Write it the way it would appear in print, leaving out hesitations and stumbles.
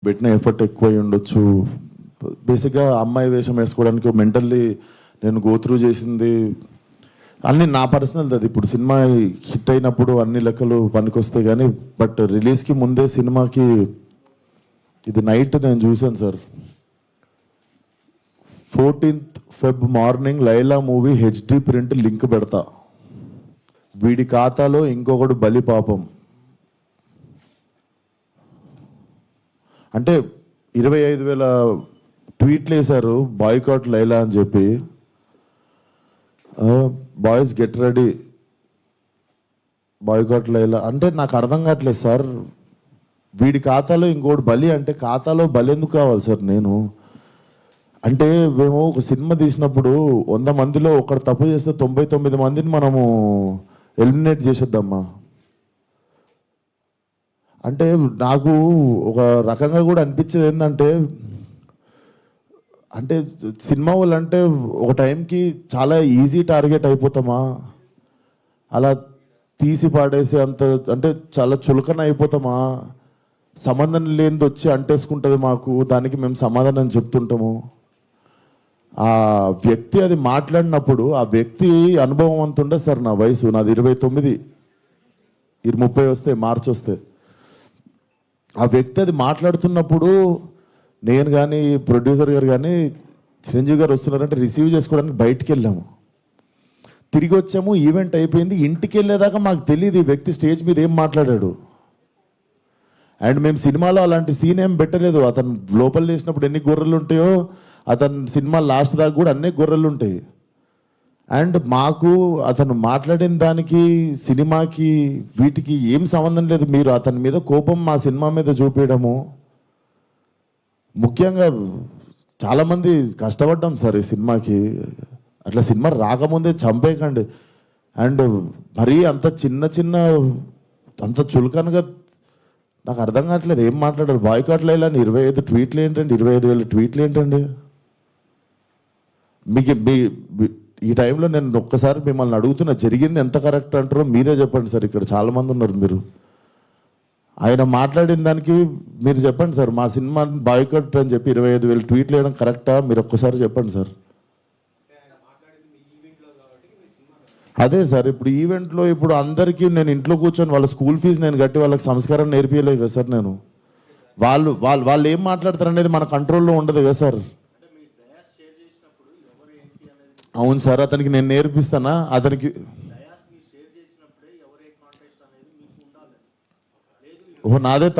పెట్టిన ఎఫర్ట్ ఎక్కువ అయి ఉండొచ్చు. బేసిక్గా అమ్మాయి వేషం వేసుకోవడానికి మెంటల్లీ నేను గోత్రూ చేసింది అన్నీ నా పర్సనల్. అది ఇప్పుడు సినిమా హిట్ అయినప్పుడు అన్ని లెక్కలు పనికొస్తాయి కానీ, బట్ రిలీజ్కి ముందే సినిమాకి ఇది నైట్ నేను చూశాను sir. 14th Feb morning Laila movie HD print link పెడతా, వీడి ఖాతాలో ఇంకొకడు బలి పాపం అంటే 25,000 ట్వీట్లు వేశారు బాయ్కాట్ లైలా అని చెప్పి. Boys get ready boycott Laila అంటే నాకు అర్థం కావట్లేదు సార్. వీడి ఖాతాలో ఇంకోటి బలి అంటే ఖాతాలో బలి ఎందుకు కావాలి సార్? నేను అంటే మేము ఒక సినిమా తీసినప్పుడు 100 మందిలో ఒకడు తప్పు చేస్తే 99 మందిని మనము ఎలిమినేట్ చేసేద్దామా అంటే నాకు ఒక రకంగా కూడా అనిపించేది ఏంటంటే, అంటే సినిమా వాళ్ళు అంటే ఒక టైంకి చాలా ఈజీ టార్గెట్ అయిపోతామా, అలా తీసి పాడేసి అంత అంటే చాలా చులకన అయిపోతామా, సంబంధం లేనిది వచ్చి అంటేసుకుంటుంది మాకు, దానికి మేము సమాధానం చెప్తుంటాము. ఆ వ్యక్తి అది మాట్లాడినప్పుడు ఆ వ్యక్తి అనుభవం అంత ఉండదు సార్. నా వయసు నాది 29, 30 వస్తే మార్చి వస్తే ఆ వ్యక్తి అది మాట్లాడుతున్నప్పుడు నేను కానీ ప్రొడ్యూసర్ గారు కానీ చిరంజీవి గారు వస్తున్నారంటే రిసీవ్ చేసుకోవడానికి బయటికి వెళ్ళాము, తిరిగి వచ్చాము, ఈవెంట్ అయిపోయింది. ఇంటికి వెళ్ళేదాకా మాకు తెలియదు ఈ వ్యక్తి స్టేజ్ మీద ఏం మాట్లాడాడు. అండ్ మేము సినిమాలో అలాంటి సీన్ ఏం పెట్టలేదు. అతను లోపల వేసినప్పుడు ఎన్ని గొర్రెలు ఉంటాయో అతను సినిమా లాస్ట్ దాకా కూడా అన్నీ గొర్రెలు ఉంటాయి. అండ్ మాకు అతను మాట్లాడిన దానికి సినిమాకి వీటికి ఏం సంబంధం లేదు. మీరు అతని మీద కోపం మా సినిమా మీద చూపించడము, ముఖ్యంగా చాలామంది కష్టపడ్డాం సార్ ఈ సినిమాకి. అట్లా సినిమా రాకముందే చంపేయకండి. అండ్ మరీ అంత చిన్న అంత చులకనగా నాకు అర్థం కావట్లేదు ఏం మాట్లాడారు. బాయ్కాట్ లైలా 25 ట్వీట్లు ఏంటండి, 25,000 ట్వీట్లు ఏంటండి? మీకు ఈ టైంలో నేను ఒక్కసారి మిమ్మల్ని అడుగుతున్నా, జరిగింది ఎంత కరెక్ట్ అంటారో మీరే చెప్పండి సార్. ఇక్కడ చాలామంది ఉన్నారు. మీరు ఆయన మాట్లాడిన దానికి మీరు చెప్పండి సార్. మా సినిమా బాయ్కాట్ అని చెప్పి 25,000 ట్వీట్లు వేయడం కరెక్టా? మీరు ఒక్కసారి చెప్పండి సార్. అదే సార్, ఇప్పుడు ఈవెంట్లో ఇప్పుడు అందరికీ నేను ఇంట్లో కూర్చొని వాళ్ళ స్కూల్ ఫీజు నేను కట్టి వాళ్ళకి సంస్కారం నేర్పించలేదు కదా సార్. నేను వాళ్ళు ఏం మాట్లాడతారు అనేది మన కంట్రోల్లో ఉండదు కదా సార్. అవును సార్, అతనికి నేను నేర్పిస్తానా? అతనికి నాదే